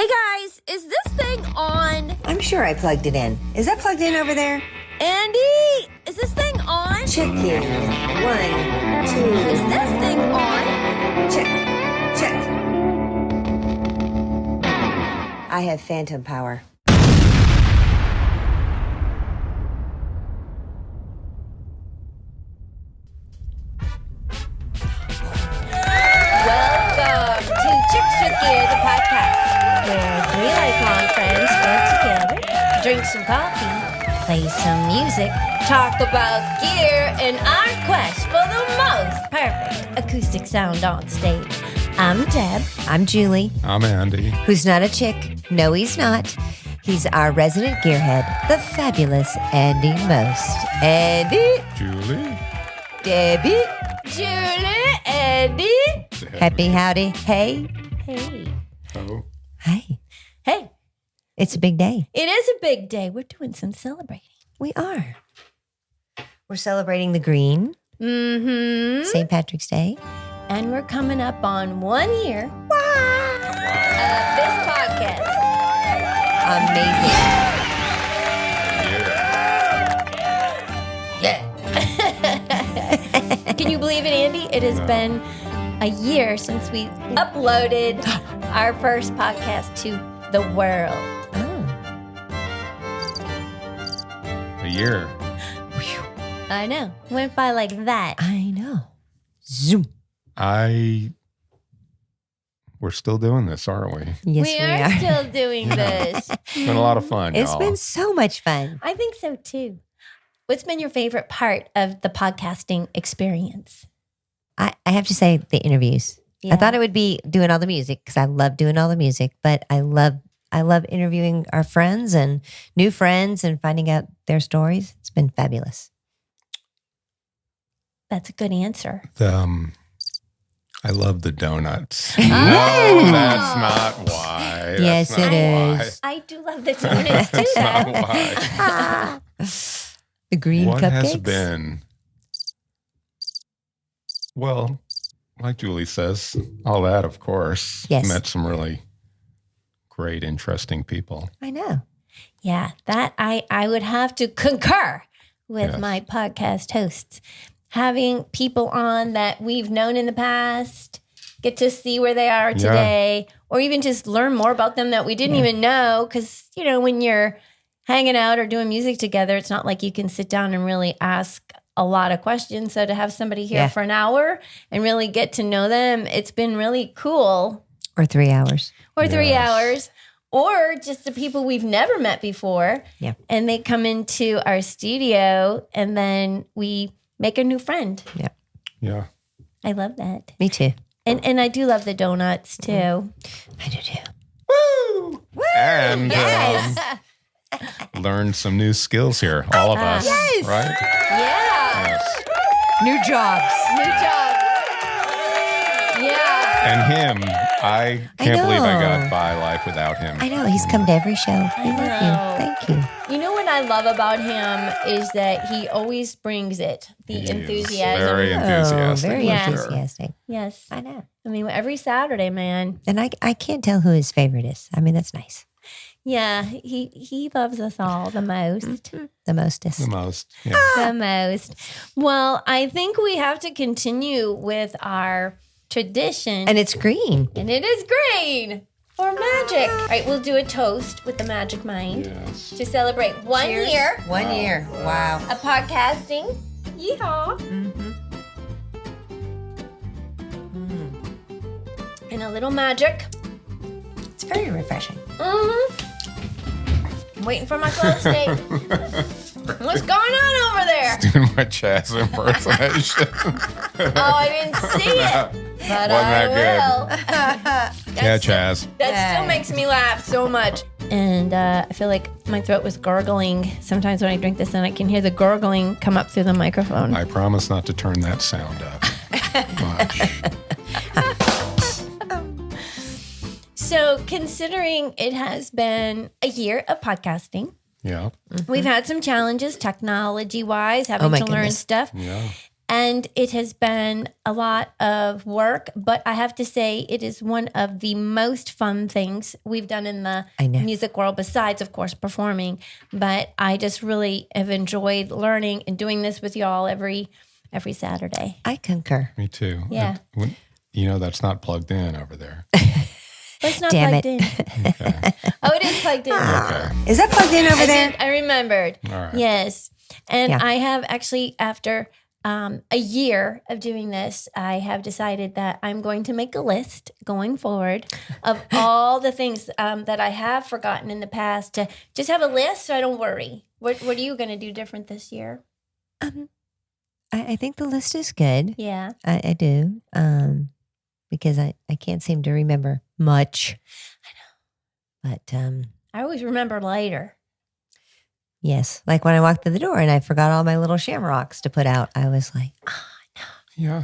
Hey guys, is this thing on? I'm sure I plugged it in. Is that plugged in over there? Andy, is this thing on? Checking. 1, 2. Is this thing on? Check. I have phantom power. Welcome to Chicks with Gear, the podcast, where three lifelong friends get together, drink some coffee, play some music, talk about gear, and our quest for the most perfect acoustic sound on stage. I'm Deb. I'm Julie. I'm Andy. Who's not a chick. No, he's not. He's our resident gearhead, the fabulous Andy Most. Andy. Julie. Debbie. Julie, Andy. Happy howdy. Hey. Hey. Oh. Hi. Hey. It's a big day. It is a big day. We're doing some celebrating. We are. We're celebrating the green. Mm-hmm. St. Patrick's Day. And we're coming up on 1 year of this podcast. Amazing. Yeah. Can you believe it, Andy? It has been a year since we uploaded our first podcast to the world. Oh. A year. I know. Went by like that. I know. Zoom. We're still doing this, aren't we? Yes, we are still doing this. It's been a lot of fun, It's y'all. been so much fun. I think so too. What's been your favorite part of the podcasting experience? I have to say the interviews. Yeah. I thought it would be doing all the music because I love doing all the music, but I love interviewing our friends and new friends and finding out their stories. It's been fabulous. That's a good answer. I love the donuts. Oh. No, that's not why. Yes, That's not it why. is. I do love the donuts too. That's not though. why. The green What cupcakes. has been, well, like Julie says, all that, of course. Yes. Met some really great, interesting people. I know. Yeah, that I would have to concur with Yes. my podcast hosts. Having people on that we've known in the past, get to see where they are today, or even just learn more about them that we didn't even know. Because, you know, when you're hanging out or doing music together, it's not like you can sit down and really ask a lot of questions. So to have somebody here for an hour and really get to know them, it's been really cool. Or 3 hours. Or 3 Yes. hours, or just the people we've never met before. Yeah. And they come into our studio and then we make a new friend. Yeah. I love that. Me too. And I do love the donuts too. I do too. Woo! And Yes. learned some new skills here, all of us. Yes. Right? Yeah. Yes. New jobs. New job. Yeah. And him, I can't believe I know. got by life without him. I know. He's come to every show. I love know. you. Thank you. You know what I love about him is that he always brings it. The He is enthusiasm. very enthusiastic. Oh, very Yeah. enthusiastic. Yes. I know. I mean, every Saturday, man. And I can't tell who his favorite is. I mean, that's nice. Yeah. He loves us all the most. The mostest. The most. Yeah. The most. Well, I think we have to continue with our tradition. And it's green. And it is green or magic. All right, we'll do a toast with the magic mind Yes. to celebrate 1 year 1 year. Wow. of podcasting. Yeehaw. And a little magic. It's very refreshing. Mm-hmm. I'm waiting for my close state. What's going on over there? Doing my Chaz impersonation. Oh, I didn't see it. But Wasn't I that will. Yeah, Chaz. That still Yay. makes me laugh so much. And I feel like my throat was gurgling. Sometimes when I drink this, and I can hear the gurgling come up through the microphone. I promise not to turn that sound up much. So considering it has been a year of podcasting, Yeah. we've had some challenges technology-wise, having Oh my to learn goodness. stuff. Yeah. And it has been a lot of work, but I have to say it is one of the most fun things we've done in the music world, besides, of course, performing. But I just really have enjoyed learning and doing this with y'all every Saturday. I concur. Me too. Yeah. That's not plugged in over there. It's not Damn plugged it. in. Okay. Oh, it is plugged in. Okay. Is that plugged in over there? I remembered. All right. Yes. And Yeah. I have actually, after a year of doing this, I have decided that I'm going to make a list going forward of all the things that I have forgotten in the past, to just have a list so I don't worry. What are you going to do different this year? I think the list is good. Yeah. I do. Because I can't seem to remember much. I know. But I always remember later. yes, like when I walked through the door and I forgot all my little shamrocks to put out, I was like, Yeah.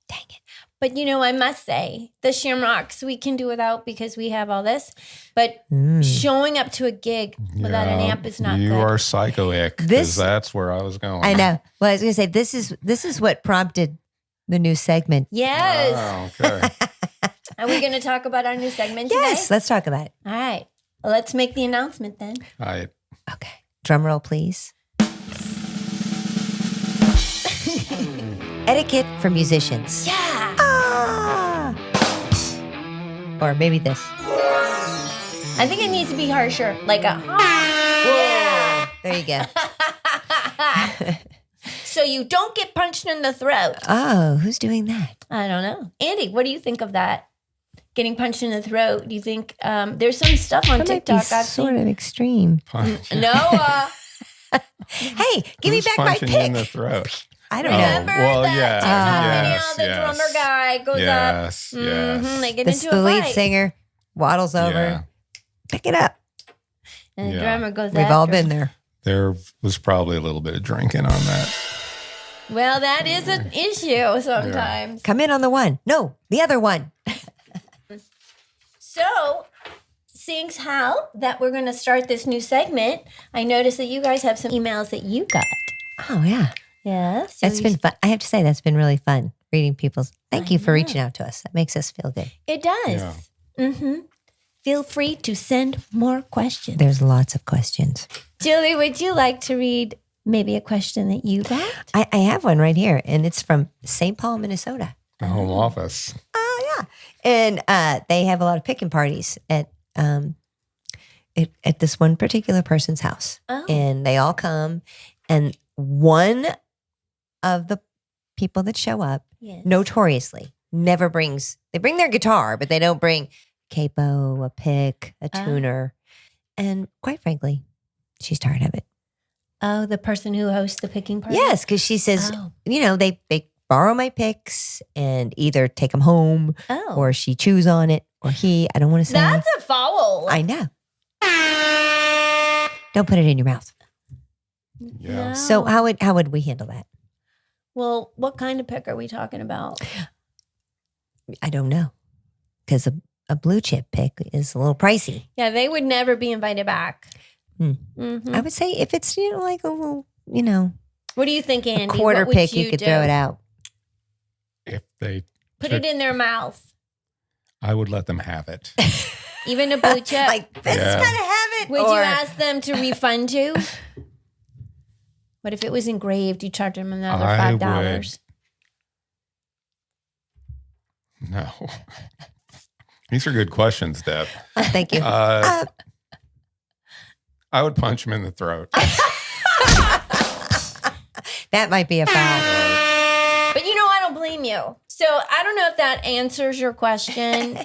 dang it. But I must say, the shamrocks we can do without because we have all this. But showing up to a gig without an amp is not You good. are psychoic, because that's where I was going. I know. Well, I was going to say, this is what prompted the new segment. Yes. Oh, okay. Are we going to talk about our new segment Yes, today? let's talk about it. All right. Well, let's make the announcement then. All right. Okay. Drum roll, please. Etiquette for musicians. Yeah. Ah! Or maybe this. I think it needs to be harsher, like a yeah. There you go. So you don't get punched in the throat. Oh, who's doing that? I don't know. Andy, what do you think of that? Getting punched in the throat. Do you think there's some stuff on That might TikTok be I've sort seen? of extreme. Noah. Hey, give me Who's back my punching you in pick. the throat? I don't Remember know. well, that yeah. TikTok video? The Yes, drummer guy goes Yes, up. yes. They get This is into the a lead fight. singer waddles over. Yeah. Pick it up. And the Yeah. drummer goes We've all after been him. there. There was probably a little bit of drinking on that. Well, that is an issue sometimes. Come in on the one. No, the other one. So, seeing how that we're going to start this new segment, I noticed that you guys have some emails that you got. Oh, yeah. Yes. That's been fun. I have to say, that's been really fun reading people's. Thank you for reaching out to us. That makes us feel good. It does. Yeah. Mm-hmm. Feel free to send more questions. There's lots of questions. Julie, would you like to read maybe a question that you got? I have one right here, and it's from St. Paul, Minnesota. The home office. Oh, yeah. And they have a lot of picking parties at this one particular person's house. Oh. And they all come, and one of the people that show up Yes. notoriously never brings, they bring their guitar, but they don't bring capo, a pick, a tuner. And quite frankly, she's tired of it. Oh, the person who hosts the picking party? Yes, because she says, Oh. they borrow my picks and either take them home Oh. or she chews on it or he, I don't want to say. That's a foul. I know. Don't put it in your mouth. Yeah. No. So how would we handle that? Well, what kind of pick are we talking about? I don't know. Because a blue chip pick is a little pricey. Yeah, they would never be invited back. Mm-hmm. I would say if it's, like a little, What do you think, Andy? a quarter What would pick, you could do? throw it out. If they Put it in their mouth. I would let them have it. Even a blue chip. Like, this Yeah. gotta have it. Would or, you ask them to refund you? What if it was engraved? You charge them another I $5. No. These are good questions, Deb. Oh, thank you. I would punch him in the throat. That might be a foul. But I don't blame you. So I don't know if that answers your question.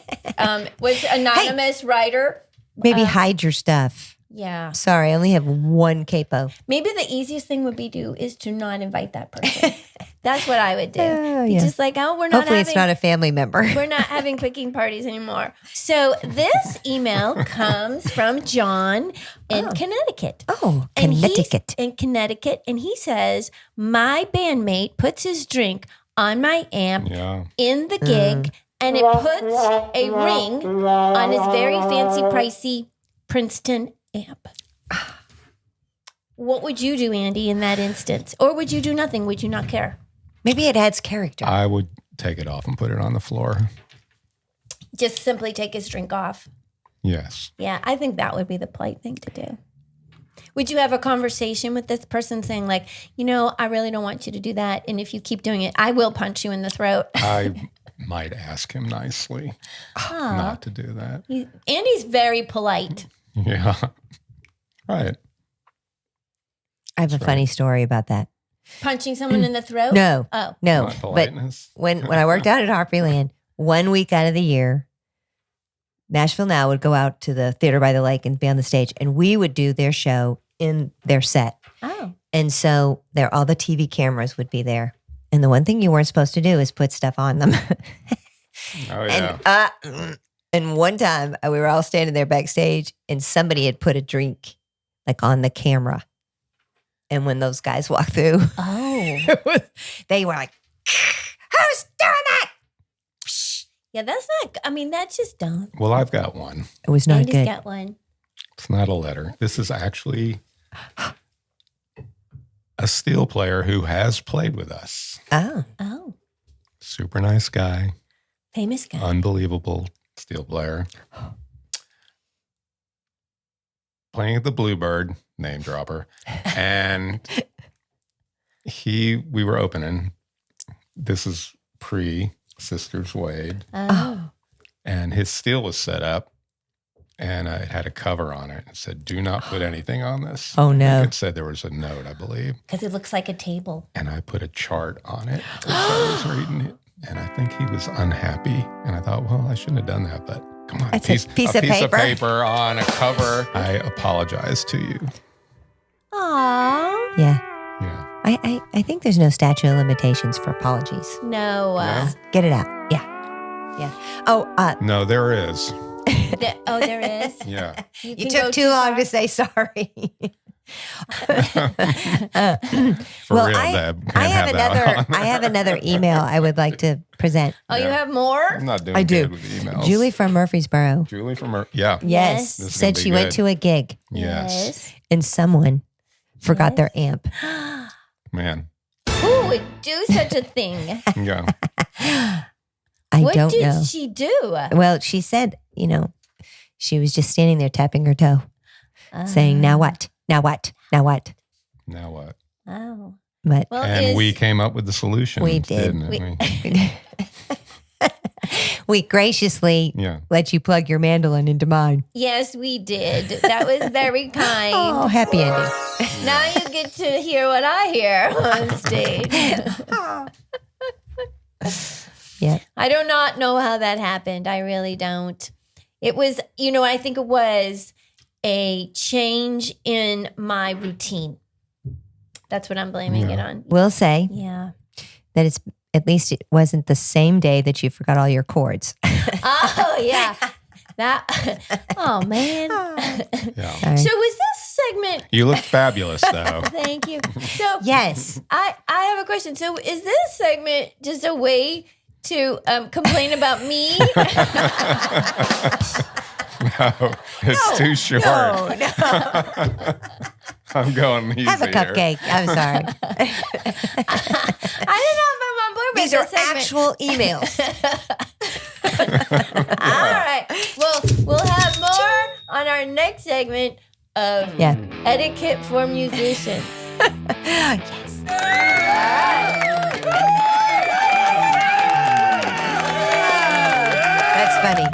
Was anonymous writer? Maybe hide your stuff. Yeah. Sorry, I only have one capo. Maybe the easiest thing would be is to not invite that person. That's what I would do. Oh, Be yeah. just like, we're not Hopefully having it's not a family member. we're not having picking parties anymore. So this email comes from John in Connecticut. Oh, And he's Connecticut. in Connecticut, and he says, my bandmate puts his drink on my amp Yeah. in the gig, and it puts a ring on his very fancy, pricey Princeton amp. What would you do, Andy, in that instance? Or would you do nothing? Would you not care? Maybe it adds character. I would take it off and put it on the floor. Just simply take his drink off. Yes. Yeah, I think that would be the polite thing to do. Would you have a conversation with this person saying like, I really don't want you to do that. And if you keep doing it, I will punch you in the throat. I might ask him nicely not to do that. Andy's very polite. Yeah. Right. I have a funny story about that. Punching someone in the throat? No. Oh. No. Not But politeness. when I worked out at Harpyland, 1 week out of the year, Nashville Now would go out to the theater by the lake and be on the stage, and we would do their show in their set. Oh. And so all the TV cameras would be there. And the one thing you weren't supposed to do is put stuff on them. Oh, yeah. And one time we were all standing there backstage, and somebody had put a drink like on the camera. And when those guys walked through, they were like, "Who's doing that?" Yeah, that's not, that's just dumb. Well, I've got one. It was not Andy's good. got one. It's not a letter. This is actually a steel player who has played with us. Oh. Oh, Super nice guy. famous guy. Unbelievable steel player. Playing at the Bluebird, name dropper. And we were opening. This is pre-Sisters Wade. Oh. And his steel was set up. And it had a cover on it. It said, "Do not put anything on this." Oh, I no. think it said there was a note, I believe. Because it looks like a table. And I put a chart on it as I was reading it. And I think he was unhappy. And I thought, well, I shouldn't have done that. But come on, That's a piece of of paper. paper on a cover. I apologize to you. Aww. Yeah. Yeah. I think there's no statute of limitations for apologies. No. No? Get it out. Yeah. Yeah. Oh, No, there is. There is? Yeah. you can took go too long far? to say sorry. For Well, real, I- Deb. Can't I have that on. another email I would like to present. Oh, you Yeah. have more? I'm not doing I do. good with emails. Julie from Murfreesboro. Julie from her. Yeah. Yes. This is Said gonna be she went good. to a gig Yes. and someone forgot Yes. their amp. Man. Who would do such a thing? Yeah. I What don't did know. she do? Well, she said, she was just standing there tapping her toe, saying, "Now what? Now what? Now what?" Now what? Oh. But Well, And we came up with the solution. We did. Didn't We- we? we graciously Yeah. let you plug your mandolin into mine. yes, we did. That was very kind. Oh, happy ending. Now you get to hear what I hear on stage. Yeah. I do not know how that happened. I really don't. It was, I think it was a change in my routine. That's what I'm blaming it on. We'll say Yeah. that at least it wasn't the same day that you forgot all your chords. Oh, yeah. Oh, man. Yeah. Sorry. So was this segment, You look fabulous, though. thank you. So Yes. I have a question. So is this segment just a way to complain about me? No, it's too short. No. I'm going easy Have a here. cupcake. I'm sorry. I don't know if I'm on board with These are this segment. actual emails. All right. Well, we'll have more on our next segment of Yeah. Etiquette for Musicians. Yes. That's funny.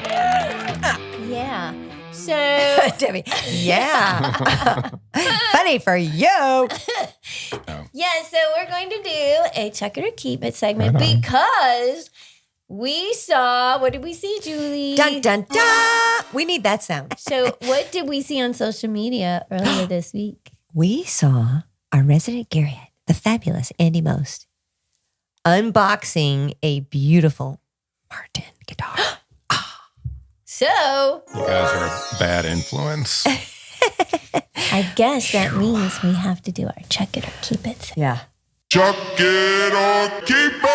Yeah. So, Debbie. Yeah. Funny for you. yeah, so we're going to do a check it or keep it segment Right on. because we saw, what did we see, Julie? Dun, dun, dun. We need that sound. So, what did we see on social media earlier this week? We saw our resident gearhead, the fabulous Andy Most, unboxing a beautiful Martin guitar. So, You guys are a bad influence. I guess that means we have to do our check it or keep it segment. Yeah. Chuck it or keep it!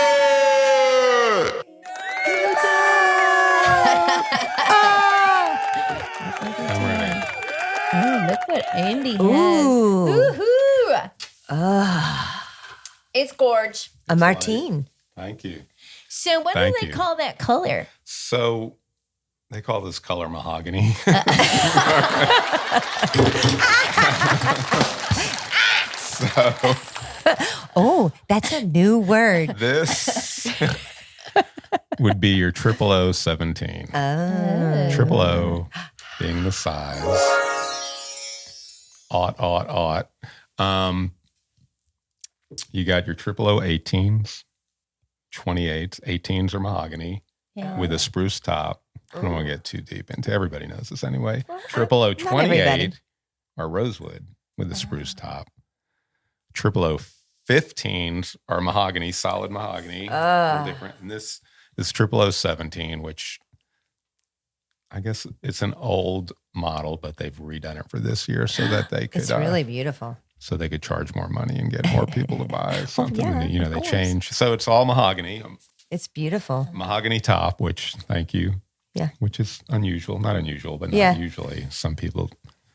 I'm ready. Oh, look what Andy has. Ooh. Woohoo! Ah. It's gorge. A Martine. Thank you. So what Thank do they you. call that color? So they call this color mahogany. So Oh, that's a new word. this would be your 00017. Oh. 000 being the size. Aught. You got your 00018s, 28s. 18s are mahogany with a spruce top. I don't want to get too deep into. Everybody knows this anyway. 00028 are rosewood with a spruce top. 00015s are mahogany, solid mahogany. They're different. And this is 00017, which I guess it's an old model, but they've redone it for this year so that they could. It's really beautiful. So they could charge more money and get more people to buy something. yeah, And, they of course. change. So it's all mahogany. It's beautiful. Mahogany top, which, thank you. Yeah. Which is unusual. Not unusual, but not Yeah. usually. Some people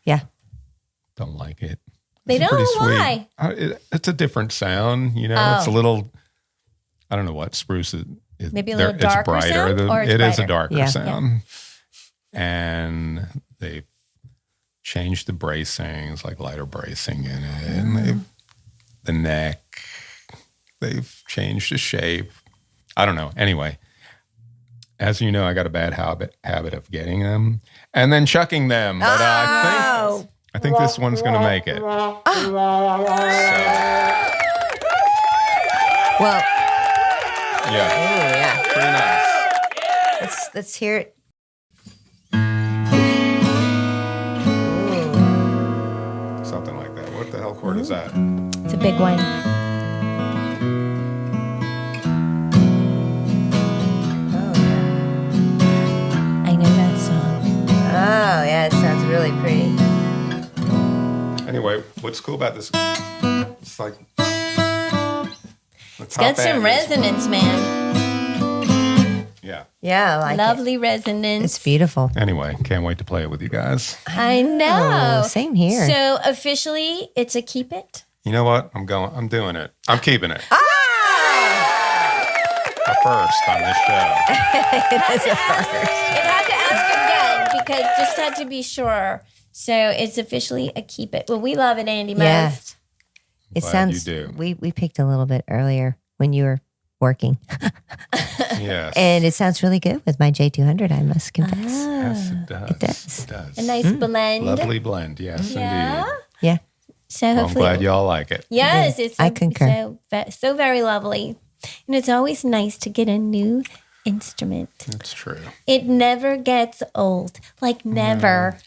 don't like it. They It's don't? pretty sweet. Why? It's a different sound. It's a little, I don't know what spruce is. Maybe a little darker it's brighter. sound, or it's It is a brighter? darker Yeah. sound. And they've changed the bracings, like lighter bracing in it. And the neck, they've changed the shape. I don't know. Anyway, as you know, I got a bad habit of getting them and then chucking them. But I think this one's going to make it. Well, Yeah, oh yeah. pretty nice. Let's hear it. Something like that. What the hell chord is that? It's a big one. I know that song. Oh yeah, it sounds really pretty. Anyway, what's cool about this? It's like It's got some resonance, man. Yeah. Yeah, I like it. Lovely resonance. It's beautiful. Anyway, can't wait to play it with you guys. I know. Oh, same here. So officially, it's a keep it. You know what? I'm doing it. I'm keeping it. Ah! A first on this show. It is a first. It had to ask again because just had to be sure. So it's officially a keep it. Well, we love it, Andy, Yeah. most. It Glad sounds. you do. We picked a little bit earlier when you were working, Yes. and it sounds really good with my J200. I must confess. Yes, it does. It does. It does. A nice blend. Lovely blend. Yes, Yeah. indeed. Yeah. So Well, I'm hopefully, glad y'all like it. yes, it's I concur. so very lovely, and it's always nice to get a new instrument. That's true. It never gets old, like never.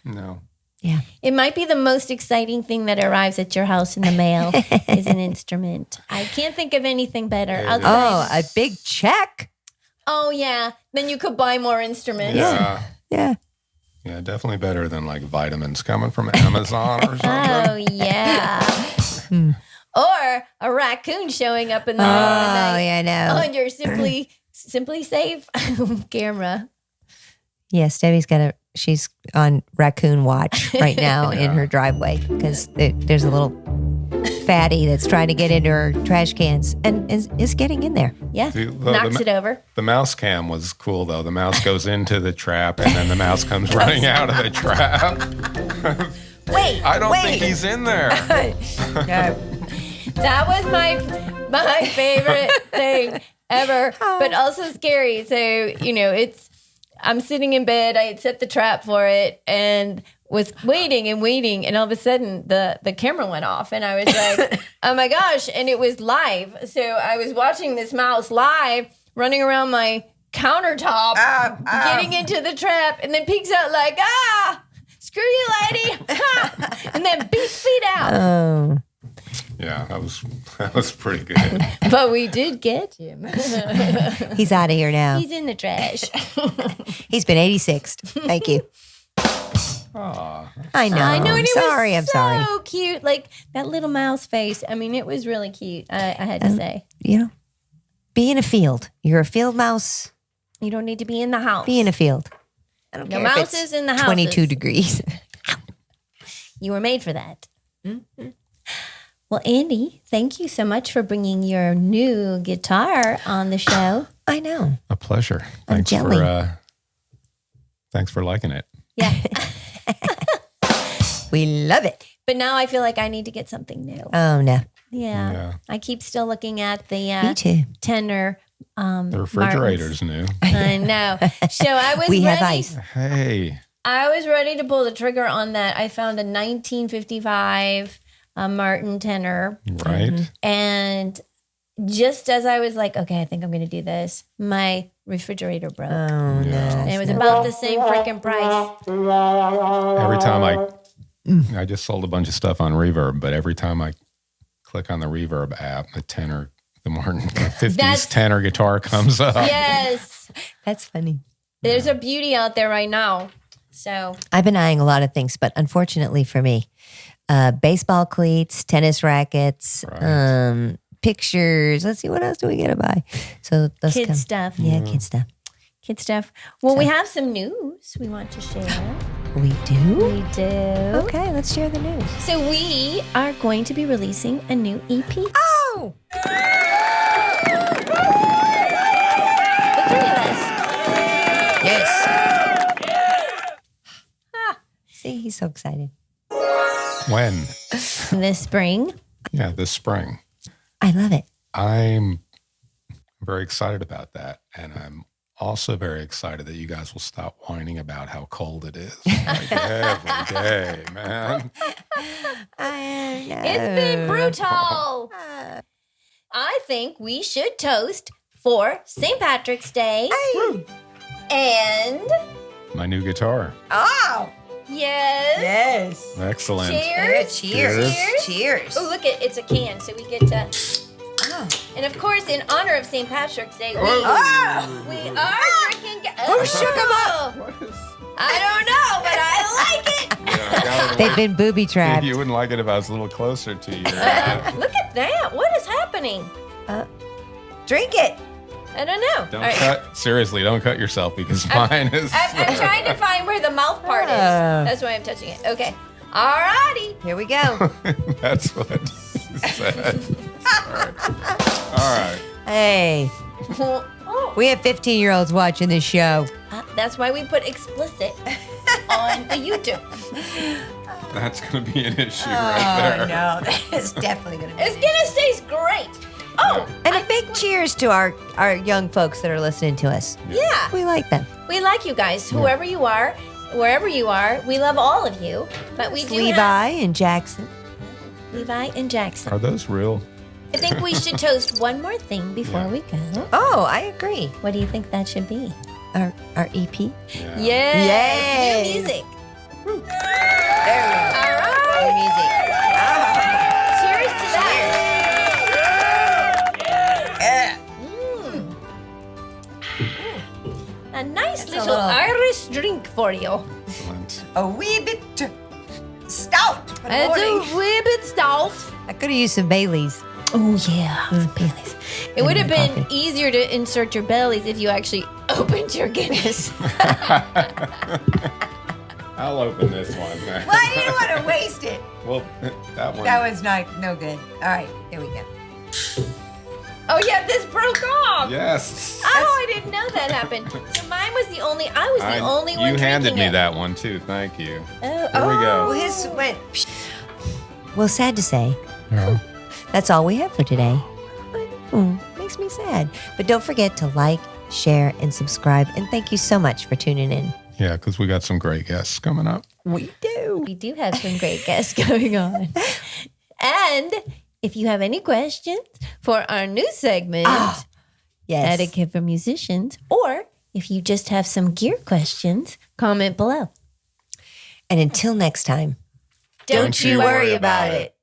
No. Yeah. It might be the most exciting thing that arrives at your house in the mail is an instrument. I can't think of anything better. It is. Outside. Oh, a big check. Oh yeah, then you could buy more instruments. Yeah. Yeah. Yeah, definitely better than like vitamins coming from Amazon or something. Oh yeah. Or a raccoon showing up in the Oh, middle of the night yeah, I know. on your simply safe camera. Yes, Debbie's she's on raccoon watch right now in her driveway because there's a little fatty that's trying to get into her trash cans and is getting in there. Yeah, The- knocks it over. The mouse cam was cool though. The mouse goes into the trap and then the mouse comes running out of the trap. Wait, I don't think he's in there. That was my favorite thing ever, but also scary. So I'm sitting in bed. I had set the trap for it and was waiting, and all of a sudden the camera went off, and I was like, "Oh my gosh!" And it was live. So I was watching this mouse live, running around my countertop, getting into the trap, and then peeks out like, screw you, lady!" And then beats feet out. Oh, Yeah, that was pretty good. But we did get him. he's out of here now. He's in the trash. He's been 86th. Thank you. Aw. I know. I know, and I'm sorry. so cute. Like that little mouse face. I mean, it was really cute. I had to say. Be in a field. You're a field mouse. You don't need to be in the house. Be in a field. I don't No care if mouses it's in the houses. 22 degrees. You were made for that. Well, Andy, thank you so much for bringing your new guitar on the show. I know. A pleasure. I'm jelly. Thanks for liking it. Yeah. We love it. But now I feel like I need to get something new. Oh, no. Yeah. I keep still looking at the Me too. tenor. The refrigerator's new. I know. So I was We ready. have ice. Hey. I was ready to pull the trigger on that. I found a 1955 Martin tenor. Right. And just as I was like, okay, I think I'm going to do this, my refrigerator broke. Oh, no. And it was about the same freaking price. Every time I just sold a bunch of stuff on Reverb, but every time I click on the Reverb app, the Martin 50s tenor guitar comes up. Yes. That's funny. There's a beauty out there right now. So I've been eyeing a lot of things, but unfortunately for me, baseball cleats, tennis rackets, Right. pictures. Let's see, what else do we get to buy? So those kid stuff. Yeah, kid stuff. Kid stuff. Well, we have some news we want to share. We do? We do. Okay, let's share the news. So we are going to be releasing a new EP. Oh! Look at us. Yes. See, he's so excited. When? This spring. Yeah, this spring. I love it. I'm very excited about that. And I'm also very excited that you guys will stop whining about how cold it is. Like every day, man. I know. It's been brutal. I think we should toast for St. Patrick's Day and My new guitar. Oh! yes. Yes. Excellent. Cheers. Cheers. Cheers. Oh, look, it's a can, so we get to. Oh. And of course, in honor of St. Patrick's Day, we are drinking. Who shook 'em up? I don't know, but I like it. They've been booby trapped. You wouldn't like it if I was a little closer to you. Look at that. What is happening? Drink it. I don't know. Don't All right. cut. Seriously, don't cut yourself because mine is. I'm trying to find where the mouth part is. That's why I'm touching it. Okay. All righty. Here we go. That's what he said. All right. Hey, Oh, we have 15-year-olds watching this show. that's why we put explicit on the YouTube. That's going to be an issue right there. no, that's definitely going to be. This Guinness tastes great. Oh, And a big cheers to our young folks that are listening to us. yeah. We like them. We like you guys, whoever you are, wherever you are. We love all of you. But we It's do Levi have and Jackson. Levi and Jackson. Are those real? I think we should toast one more thing before we go. Oh, I agree. What do you think that should be? Our EP. Yeah. Yes. Yay. New music. There we go. All right. New music. Cheers to that. A nice That's a little little- Irish drink for you. Excellent. A wee bit stout. For the It's morning. a wee bit stout. I could have used some Baileys. Oh yeah, Baileys. It would have been coffee. easier to insert your Baileys if you actually opened your Guinness. I'll open this one. Well, I didn't want to waste it. Well, that one. That was no good. All right, here we go. Oh yeah, this broke off. Yes. Oh, I didn't know that happened. So mine was the only. I was the only one. You handed drinking me it. that one too. Thank you. Oh, There we go. Well, his went. Well, sad to say, Yeah. that's all we have for today. Makes me sad. But don't forget to like, share, and subscribe. And thank you so much for tuning in. Yeah, because we got some great guests coming up. We do. We do have some great guests going on. And if you have any questions for our new segment, Yes. Etiquette for Musicians, or if you just have some gear questions, comment below. And until next time, Don't you worry about it.